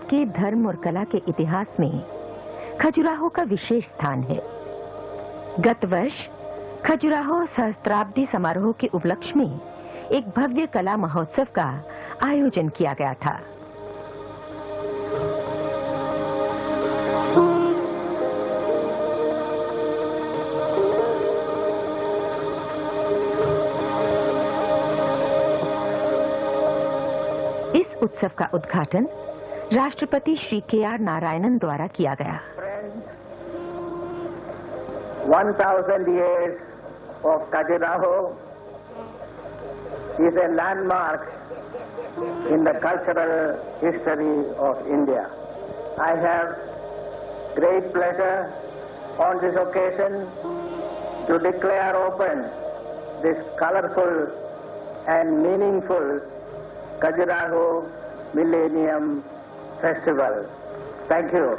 के धर्म और कला के इतिहास में खजुराहो का विशेष स्थान है। गत वर्ष खजुराहो सहस्त्राब्दी समारोह के उपलक्ष्य में एक भव्य कला महोत्सव का आयोजन किया गया था। इस उत्सव का उद्घाटन राष्ट्रपति श्री के.आर. नारायणन द्वारा किया गया। 1000 years of Khajuraho is a landmark in the cultural history of India. I have great pleasure on this occasion to declare open this colorful and meaningful Khajuraho Millennium Festival. Thank you.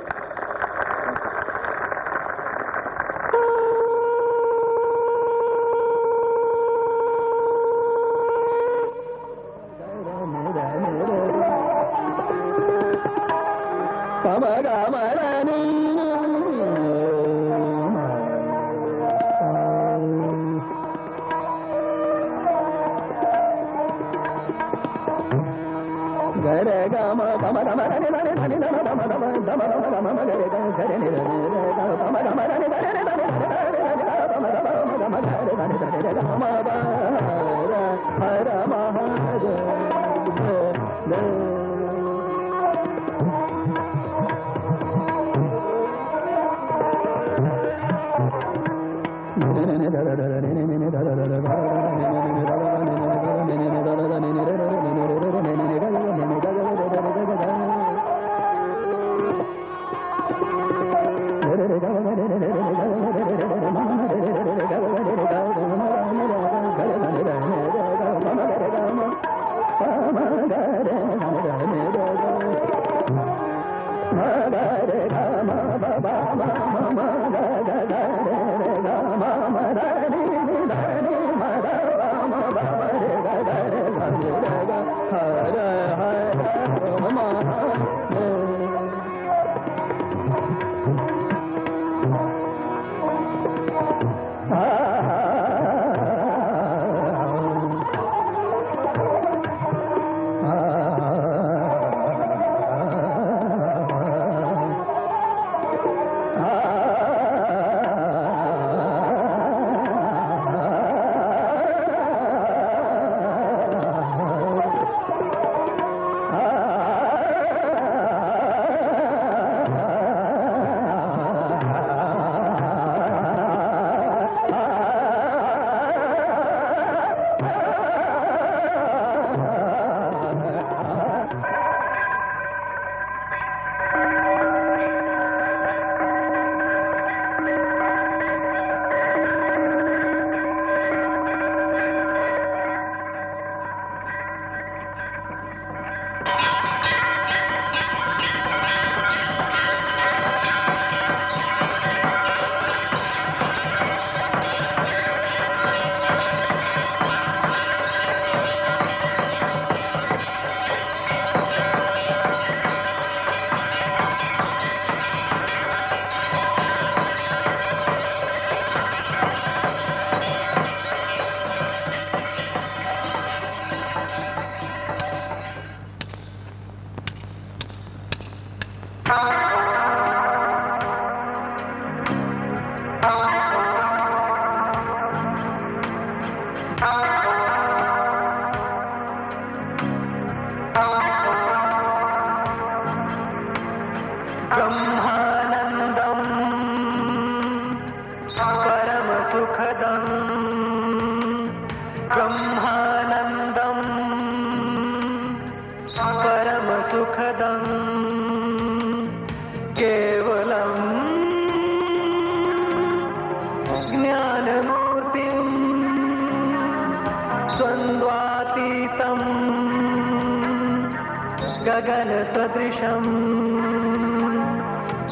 गगन सदृशं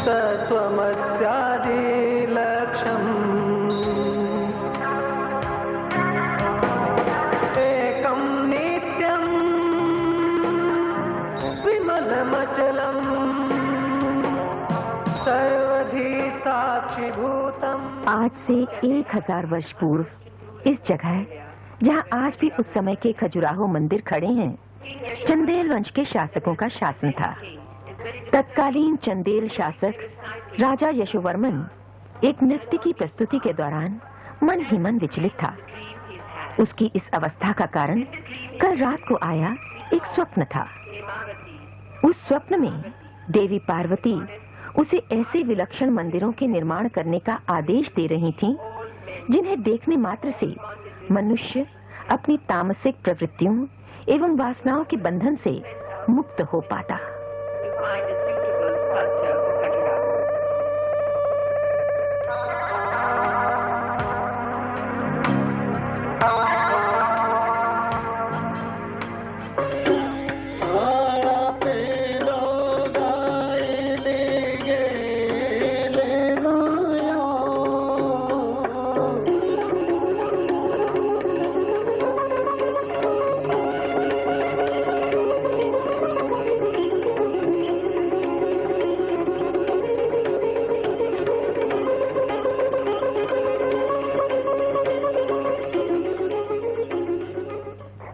तत्त्वमस्यादिलक्ष्यम् एकं नित्यं विमलमचलम् आज से 1000 वर्ष पूर्व इस जगह, जहां आज भी उस समय के खजुराहो मंदिर खड़े हैं, चंदेल वंश के शासकों का शासन था। तत्कालीन चंदेल शासक राजा यशोवर्मन एक नृत्य की प्रस्तुति के दौरान मन ही मन विचलित था। उसकी इस अवस्था का कारण कल रात को आया एक स्वप्न था। उस स्वप्न में देवी पार्वती उसे ऐसे विलक्षण मंदिरों के निर्माण करने का आदेश दे रही थीं, जिन्हें देखने मात्र से मनुष्य अपनी तामसिक प्रवृत्तियों एवं वासनाओं के बंधन से मुक्त हो पाता।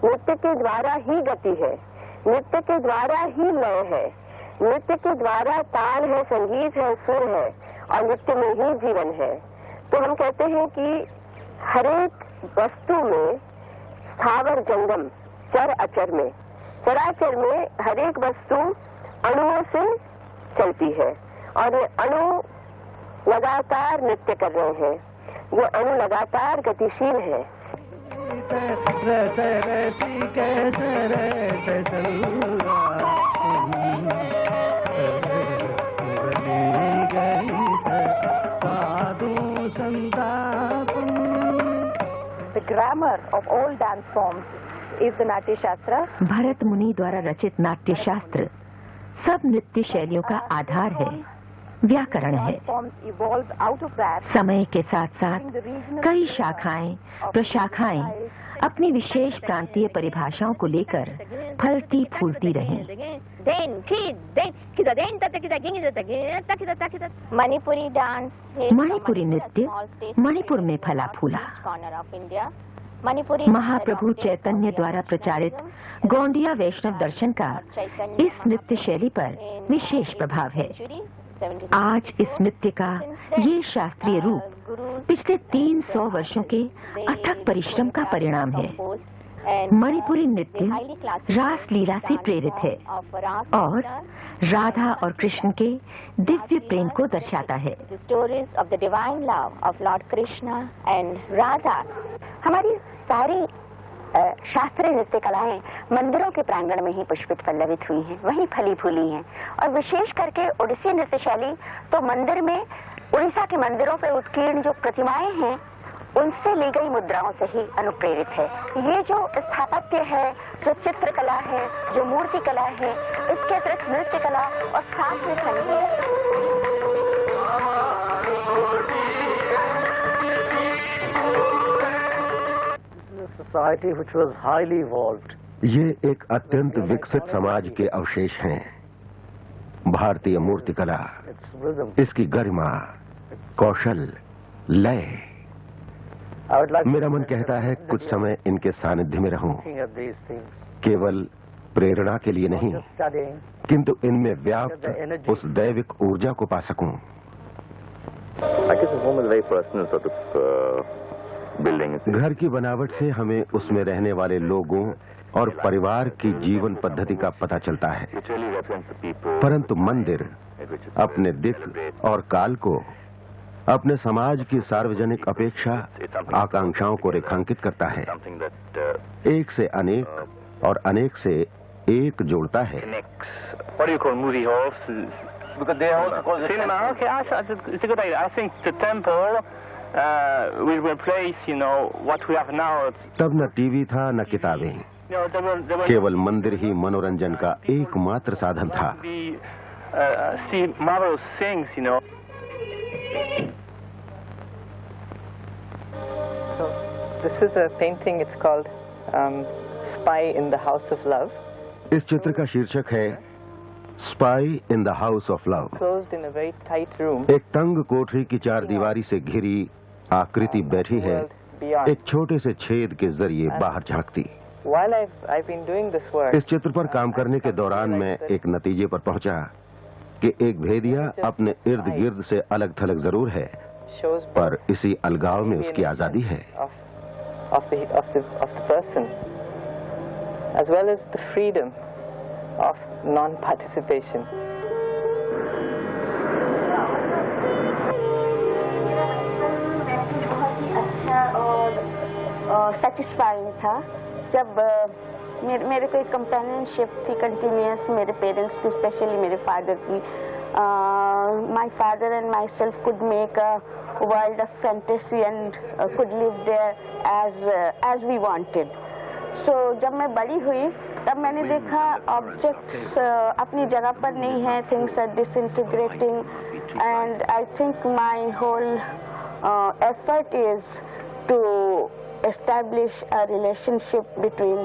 नृत्य के द्वारा ही गति है, नृत्य के द्वारा ही लय है, नृत्य के द्वारा ताल है, संगीत है, सुर है और नृत्य में ही जीवन है। तो हम कहते हैं कि हरेक वस्तु में, स्थावर जंगम चर अचर में, चराचर में हरेक वस्तु अणुओं से चलती है और ये अणु लगातार नृत्य कर रहे हैं। ये अणु लगातार गतिशील है। The grammar of all dance forms is the Natya Shastra. Bharat मुनि द्वारा रचित नाट्य शास्त्र सब नृत्य शैलियों का आधार है, व्याकरण है। समय के साथ साथ कई शाखाएं, प्रशाखाएं अपनी विशेष प्रांतीय परिभाषाओं को लेकर फलती फूलती रहीं। मणिपुरी डांस, मणिपुरी नृत्य मणिपुर में फला फूला। महाप्रभु चैतन्य द्वारा प्रचारित गौंडिया वैष्णव दर्शन का इस नृत्य शैली पर विशेष प्रभाव है। आज इस नृत्य का ये शास्त्रीय रूप पिछले 300 वर्षों के अथक परिश्रम का परिणाम है। मणिपुरी नृत्य रास लीला से प्रेरित है और राधा और कृष्ण के दिव्य प्रेम को दर्शाता है। हमारी सारी शास्त्रीय नृत्य कलाएं मंदिरों के प्रांगण में ही पुष्पित पल्लवित हुई हैं, वहीं फली फूली हैं। और विशेष करके ओडिसी नृत्य शैली तो मंदिर में, उड़ीसा के मंदिरों पर उत्कीर्ण जो प्रतिमाएं हैं उनसे ली गई मुद्राओं से ही अनुप्रेरित है। ये जो स्थापत्य है, जो चित्रकला है, जो मूर्ति कला है, इसके अतिरिक्त नृत्य कला और साथ में संगीत। Society which was highly evolved. ये एक अत्यंत विकसित समाज के अवशेष हैं। भारतीय मूर्तिकला, इसकी गरिमा, कौशल, लय। मेरा मन कहता है कुछ समय इनके सानिध्य में रहूं, केवल प्रेरणा के लिए नहीं, किंतु इनमें व्याप्त उस दैविक ऊर्जा को पा सकूं। घर की बनावट से हमें उसमें रहने वाले लोगों और परिवार की जीवन पद्धति का पता चलता है, परंतु मंदिर अपने दिक् और काल को, अपने समाज की सार्वजनिक अपेक्षा आकांक्षाओं को रेखांकित करता है, एक से अनेक और अनेक से एक जोड़ता है। will replace, what we have now. तब न टीवी था न किताबें, केवल मंदिर ही मनोरंजन का एकमात्र साधन था। See marvelous things, So this is a painting. It's called Spy in the House of Love. इस चित्र का शीर्षक है spy in the house of love. closed in a very tight room. एक तंग कोठरी की चारदीवारी से घिरी आकृति बैठी है, एक छोटे से छेद के जरिए बाहर झांकती। While I've been doing this work, इस चित्र पर काम करने के दौरान मैं एक नतीजे पर पहुंचा कि एक भेदिया अपने इर्द गिर्द से अलग थलग जरूर है, shows पर इसी अलगाव में उसकी आजादी है। of the person, as well as the freedom of non-participation. बहुत ही अच्छा और सेटिस्फाइंग था जब मेरे को एक कंपेनियनशिप थी कंटिन्यूअस मेरे पेरेंट्स की, स्पेशली मेरे फादर की। My father and myself could make a world of fantasy and could live there as we wanted. So जब मैं बड़ी हुई तब मैंने देखा ऑब्जेक्ट्स अपनी जगह पर नहीं है, things are disintegrating, and I think my whole effort is to establish a relationship between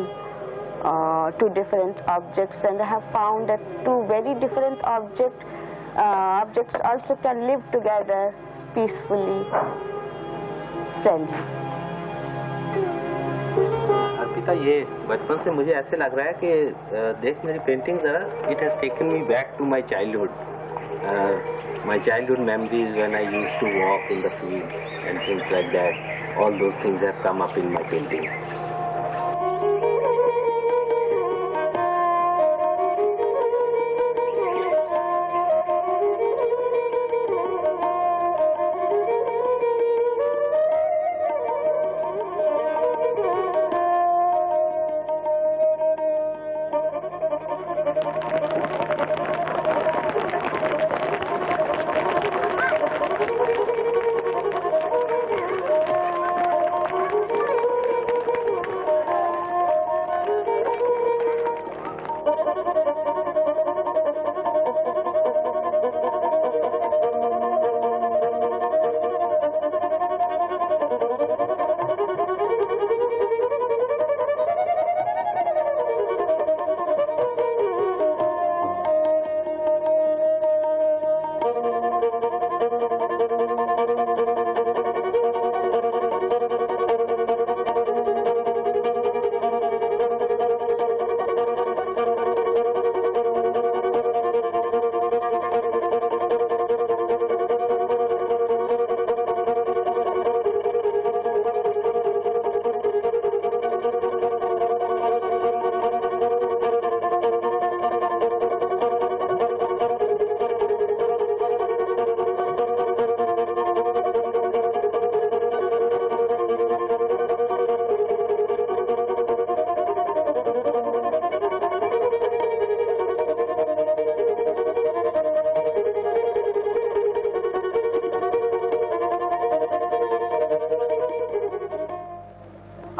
two different objects, and I have found that two very different objects also can live together peacefully. Friends. Arpita, ये बचपन से मुझे ऐसे लग रहा है कि देख मेरी पेंटिंग जरा, it has taken me back to my childhood. My childhood memories when I used to walk in the field and things like that, all those things have come up in my painting.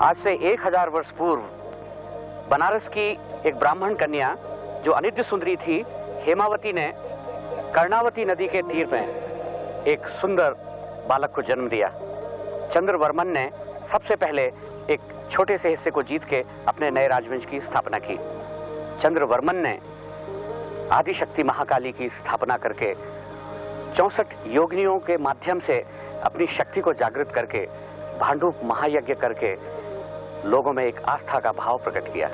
आज से 1000 वर्ष पूर्व बनारस की एक ब्राह्मण कन्या जो अनिद्य सुंदरी थी, हेमावती ने कर्णावती नदी के तीर में एक सुंदर बालक को जन्म दिया। चंद्रवर्मन ने सबसे पहले एक छोटे से हिस्से को जीत के अपने नए राजवंश की स्थापना की। चंद्रवर्मन ने आदिशक्ति महाकाली की स्थापना करके 64 योगिनियों के माध्यम से अपनी शक्ति को जागृत करके भांडुप महायज्ञ करके लोगों में एक आस्था का भाव प्रकट किया।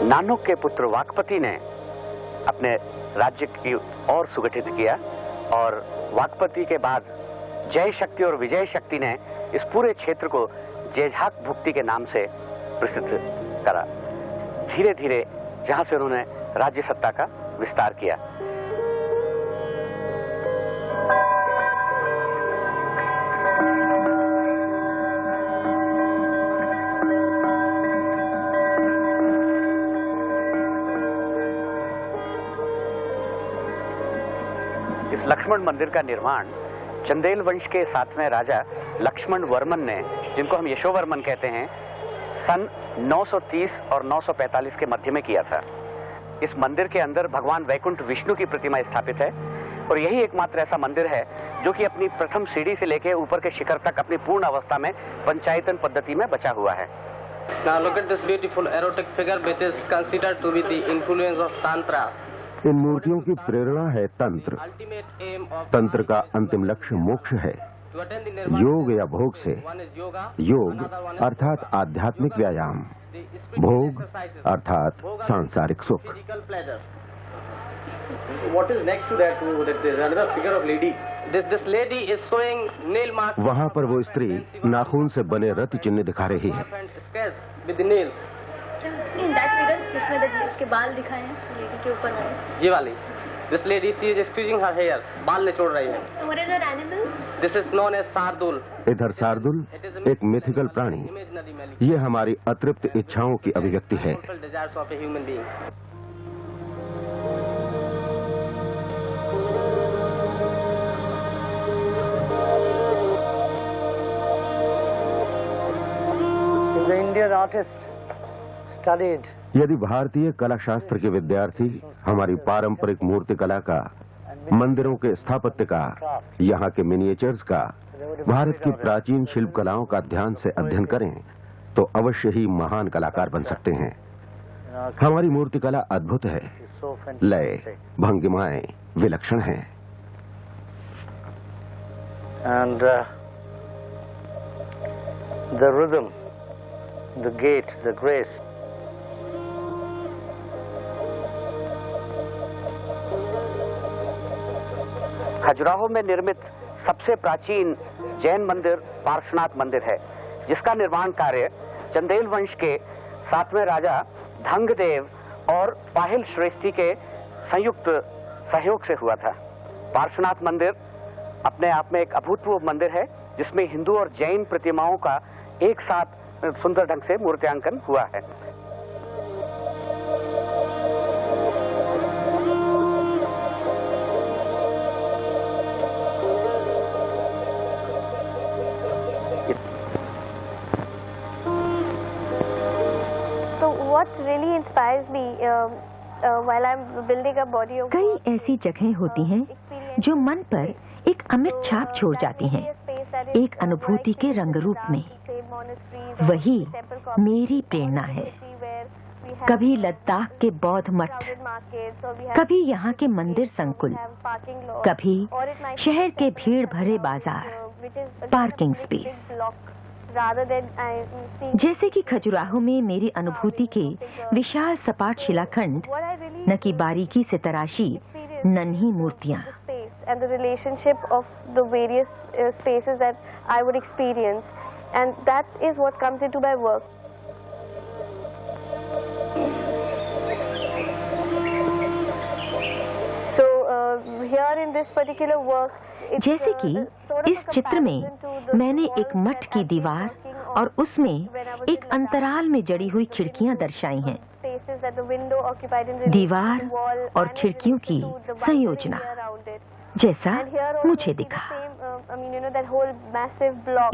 नानक के पुत्र वाकपति ने अपने राज्य की और सुगठित किया और वाकपति के बाद जय शक्ति और विजय शक्ति ने इस पूरे क्षेत्र को जेझाक भुक्ति के नाम से प्रसिद्ध करा। धीरे धीरे जहां से उन्होंने राज्य सत्ता का विस्तार किया। इस लक्ष्मण मंदिर का निर्माण चंदेल वंश के 7वें राजा लक्ष्मण वर्मन ने, जिनको हम यशोवर्मन कहते हैं, सन 930 और 945 के मध्य में किया था। इस मंदिर के अंदर भगवान वैकुंठ विष्णु की प्रतिमा स्थापित है और यही एकमात्र ऐसा मंदिर है जो कि अपनी प्रथम सीढ़ी से लेकर ऊपर के शिखर तक अपनी पूर्ण अवस्था में पंचायतन पद्धति में बचा हुआ है। Now look at this beautiful erotic figure which is considered to be the influence of Tantra. इन मूर्तियों की प्रेरणा है तंत्र। Ultimate aim of तंत्र का अंतिम लक्ष्य मोक्ष है। to attain the nirvana. योग या भोग से, One is yoga, योग another one is अर्थात आध्यात्मिक व्यायाम, the spiritual भोग exercises. अर्थात Bhoga सांसारिक सुख। physical pleasure. What is next to that? There's another figure of lady. This lady is showing nail marks. वहाँ पर वो स्त्री नाखून से बने रति चिन्ह दिखा रही है। And sketch with the nails. In that figure जिसमें उसके बाल दिखाए हैं लेडी के ऊपर वाले। ये वाली. This lady she is squeezing her hair. बाल निचोड़ रही है. What is that animal? This is known as Sardul. इधर शार्दुल एक मिथिकल प्राणी। Imaginary male. ये हमारी अतृप्त इच्छाओं की अभिव्यक्ति है। Fulfill desires of a human being. If the Indian artist studied यदि भारतीय कला शास्त्र के विद्यार्थी हमारी पारंपरिक मूर्ति कला का, मंदिरों के स्थापत्य का, यहाँ के मिनिएचर्स का, भारत की प्राचीन शिल्प कलाओं का ध्यान से अध्ययन करें तो अवश्य ही महान कलाकार बन सकते हैं। हमारी मूर्ति कला अद्भुत है, लय, भंगिमाएं विलक्षण हैं। and the rhythm, the gait, the grace. Khajuraho में निर्मित सबसे प्राचीन जैन मंदिर पार्श्वनाथ मंदिर है, जिसका निर्माण कार्य चंदेल वंश के 7वें राजा धंगदेव और पाहिल श्रेष्ठी के संयुक्त सहयोग से हुआ था। पार्श्वनाथ मंदिर अपने आप में एक अभूतपूर्व मंदिर है, जिसमें हिंदू और जैन प्रतिमाओं का एक साथ सुंदर ढंग से मूर्त्यांकन हुआ है। really inspires me while I'm building a body of कई ऐसी जगहें होती हैं जो मन पर एक अमिट छाप छोड़ जाती हैं, एक अनुभूति के रंग रूप में। वही मेरी प्रेरणा है। कभी लद्दाख के बौद्ध मठ, कभी यहाँ के मंदिर संकुल, कभी शहर के भीड़ भरे बाजार, पार्किंग स्पेस। जैसे कि खजुराहो में मेरी अनुभूति के विशाल सपाट शिलाखंड, न कि बारीकी से तराशी नन्ही मूर्तियाँ। And the relationship of the various spaces that I would experience, and that is what comes into my work. So here in this particular work, जैसे कि इस चित्र में मैंने एक मठ की दीवार और उसमें एक अंतराल में जड़ी हुई खिड़कियां दर्शाई हैं। दीवार और खिड़कियों की संयोजना जैसा मुझे दिखा।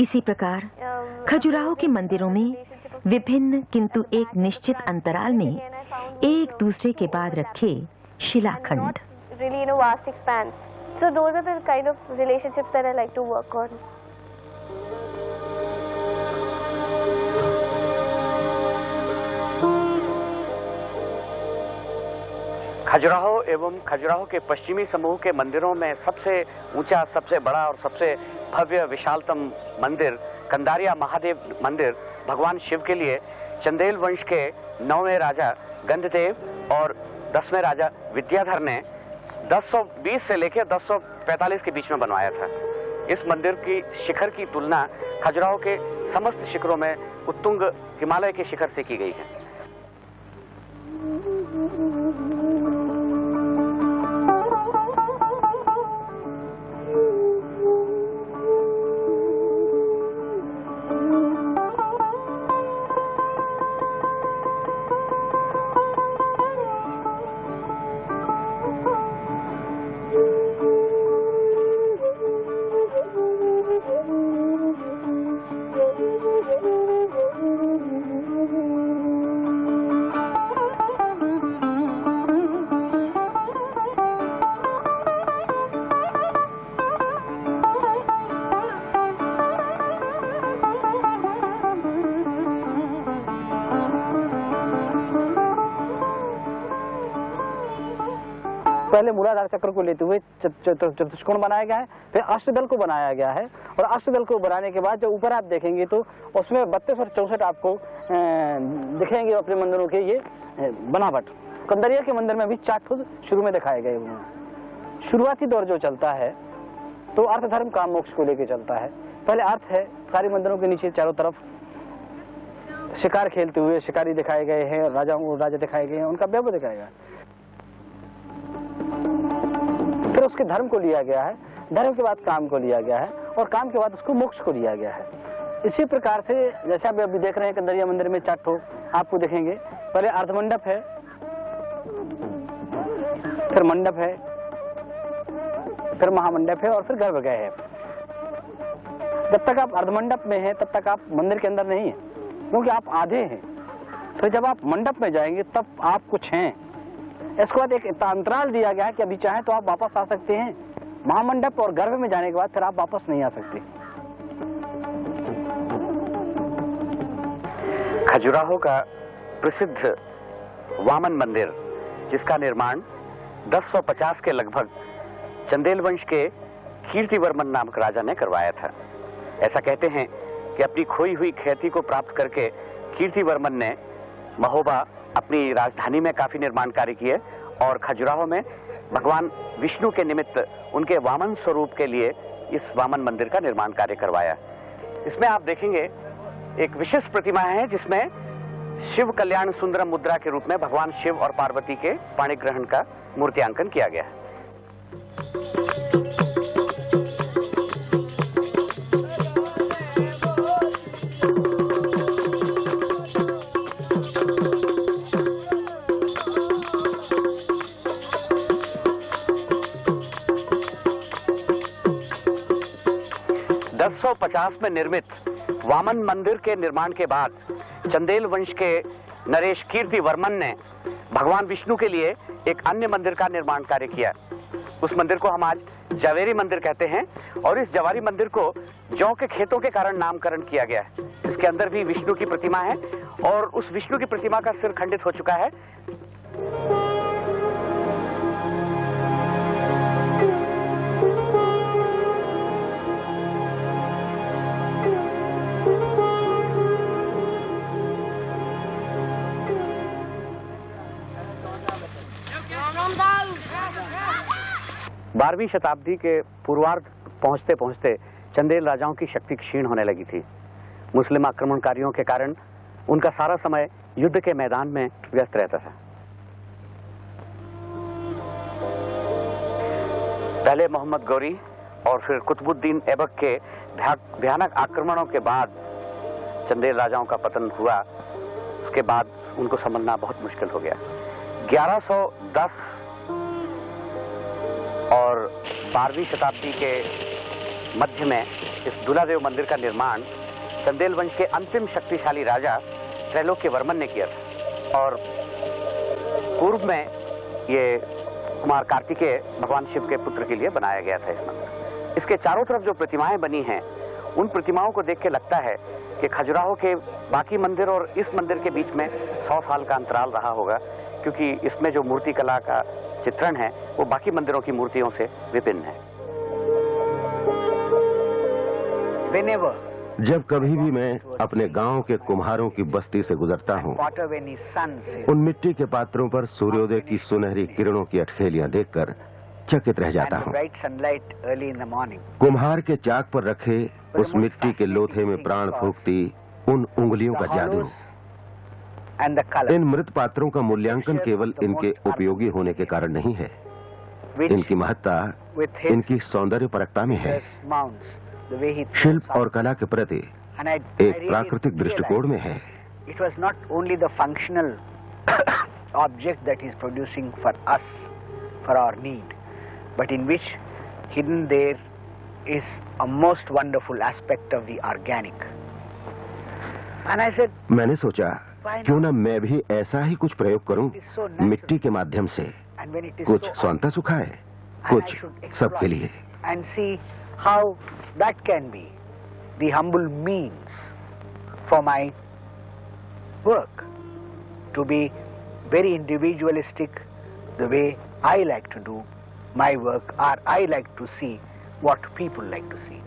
इसी प्रकार खजुराहो के मंदिरों में विभिन्न किंतु एक निश्चित अंतराल में एक दूसरे के बाद रखे शिलाखंड। So those are the kind of relationships that I like to work on. Khajuraho एवं खजुराहो के पश्चिमी समूह के मंदिरों में सबसे ऊंचा, सबसे बड़ा और सबसे भव्य विशालतम मंदिर कंदारिया महादेव मंदिर भगवान शिव के लिए चंदेल वंश के 9वें राजा गंधदेव और 10वें राजा विद्याधर ने 1020 से लेकर 1045 के बीच में बनवाया था। इस मंदिर की शिखर की तुलना खजुराहो के समस्त शिखरों में उत्तुंग हिमालय के शिखर से की गई है। पहले मूलाधार चक्र को लेते हुए चतुष्कोण बनाया गया है, फिर अष्टदल को बनाया गया है, और अष्टदल को बनाने के बाद जब ऊपर आप देखेंगे तो उसमें 32 और 64 आपको दिखेंगे अपने मंदिरों के ये बनावट। कंदरिया के मंदिर में भी 4 फुट शुरू में दिखाए गए हुए हैं। शुरुआती दौर जो चलता है तो अर्थ धर्म काम मोक्ष को लेकर चलता है। पहले अर्थ है, सारे मंदिरों के नीचे चारों तरफ शिकार खेलते हुए शिकारी दिखाए गए हैं, राजा दिखाए गए हैं, उनका वैभव दिखाया गया है। फिर उसके धर्म को लिया गया है, धर्म के बाद काम को लिया गया है, और काम के बाद उसको मोक्ष को लिया गया है। इसी प्रकार से जैसे आप अभी देख रहे हैं कंदरिया मंदिर में 4 ठो आपको दिखेंगे। पहले अर्धमंडप है, फिर मंडप है, फिर महामंडप है, और फिर गर्भगृह है। जब तक आप अर्धमंडप में हैं तब तक आप मंदिर के अंदर नहीं है, क्योंकि आप आधे हैं। फिर जब आप मंडप में जाएंगे तब आप कुछ हैं। इसके बाद एक अंतराल दिया गया है कि अभी चाहें तो आप वापस आ सकते हैं। महामंडप और गर्भ में जाने के बाद फिर आप वापस नहीं आ सकते। खजुराहो का प्रसिद्ध वामन मंदिर, जिसका निर्माण 1050 के लगभग चंदेल वंश के कीर्तिवर्मन नामक राजा ने करवाया था। ऐसा कहते हैं कि अपनी खोई हुई ख्याति को प्राप्त करके कीर्तिवर्मन ने महोबा अपनी राजधानी में काफी निर्माण कार्य किए, और खजुराहो में भगवान विष्णु के निमित्त उनके वामन स्वरूप के लिए इस वामन मंदिर का निर्माण कार्य करवाया। इसमें आप देखेंगे एक विशेष प्रतिमा है जिसमें शिव कल्याण सुंदरम मुद्रा के रूप में भगवान शिव और पार्वती के पाणी ग्रहण का मूर्तियांकन किया गया है। में निर्मित वामन मंदिर के निर्माण के बाद चंदेल वंश के नरेश कीर्तिवर्मन ने भगवान विष्णु के लिए एक अन्य मंदिर का निर्माण कार्य किया। उस मंदिर को हम आज जवेरी मंदिर कहते हैं, और इस जवारी मंदिर को जौ के खेतों के कारण नामकरण किया गया है। इसके अंदर भी विष्णु की प्रतिमा है, और उस विष्णु की प्रतिमा का सिर खंडित हो चुका है। 12वीं शताब्दी के पूर्वार्ध पहुंचते पहुंचते चंदेल राजाओं की शक्ति क्षीण होने लगी थी। मुस्लिम आक्रमणकारियों के कारण उनका सारा समय युद्ध के मैदान में व्यस्त रहता था। पहले मोहम्मद गौरी और फिर कुतुबुद्दीन ऐबक के भयानक आक्रमणों के बाद चंदेल राजाओं का पतन हुआ। उसके बाद उनको समझना बहुत मुश्किल हो गया। 1110 और 12वीं शताब्दी के मध्य में इस दुलादेव मंदिर का निर्माण चंदेल वंश के अंतिम शक्तिशाली राजा त्रैलोक्यवर्मन ने किया था, और पूर्व में ये कुमार कार्तिकेय भगवान शिव के पुत्र के लिए बनाया गया था इस मंदिर। इसके चारों तरफ जो प्रतिमाएं बनी हैं, उन प्रतिमाओं को देख के लगता है कि खजुराहो के बाकी मंदिर और इस मंदिर के बीच में 100 साल का अंतराल रहा होगा, क्योंकि इसमें जो मूर्ति कला का चित्रण है वो बाकी मंदिरों की मूर्तियों से विभिन्न है। जब कभी भी मैं अपने गांव के कुम्हारों की बस्ती से गुजरता हूं, उन मिट्टी के पात्रों पर सूर्योदय की सुनहरी किरणों की अठखेलियां देखकर चकित रह जाता हूं। कुम्हार के चाक पर रखे उस मिट्टी के लोथे में प्राण फूंकती उन उंगलियों का जादू। इन मृत पात्रों का मूल्यांकन केवल इनके उपयोगी होने के कारण नहीं है, इनकी महत्ता इनकी सौंदर्य परकता में है। शिल्प और कला के प्रति एक प्राकृतिक दृष्टिकोण में है। It was not only the functional object that is producing for us, for our need, but in which hidden there is a most wonderful aspect of the organic. And I said, मैंने सोचा क्यों ना मैं भी ऐसा ही कुछ प्रयोग करूं, मिट्टी के माध्यम से कुछ स्वतंत्रता सुखाए, कुछ सबके लिए। And see how that can be the humble means for my work, to be very individualistic the way I like to do my work, or I like to see what people like to see.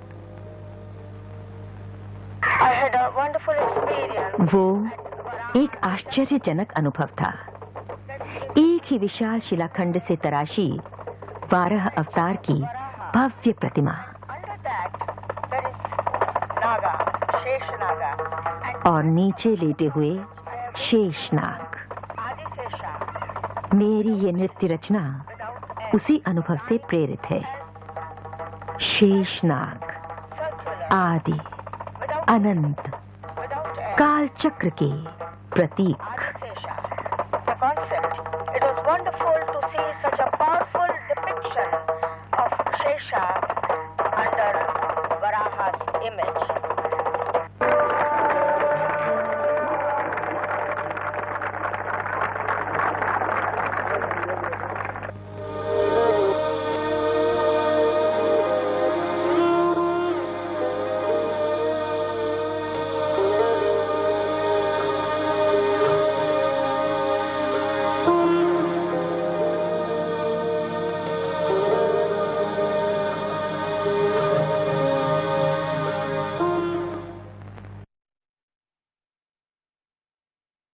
I had a wonderful experience. वो एक आश्चर्यजनक अनुभव था। एक ही विशाल शिलाखंड से तराशी 12 अवतार की भव्य प्रतिमा और नीचे लेटे हुए शेषनाग। मेरी ये नृत्य रचना उसी अनुभव से प्रेरित है। शेषनाग आदि अनंत काल चक्र के प्रतीक। The concept, it was wonderful to see such a powerful depiction of Shesha under Varaha's image.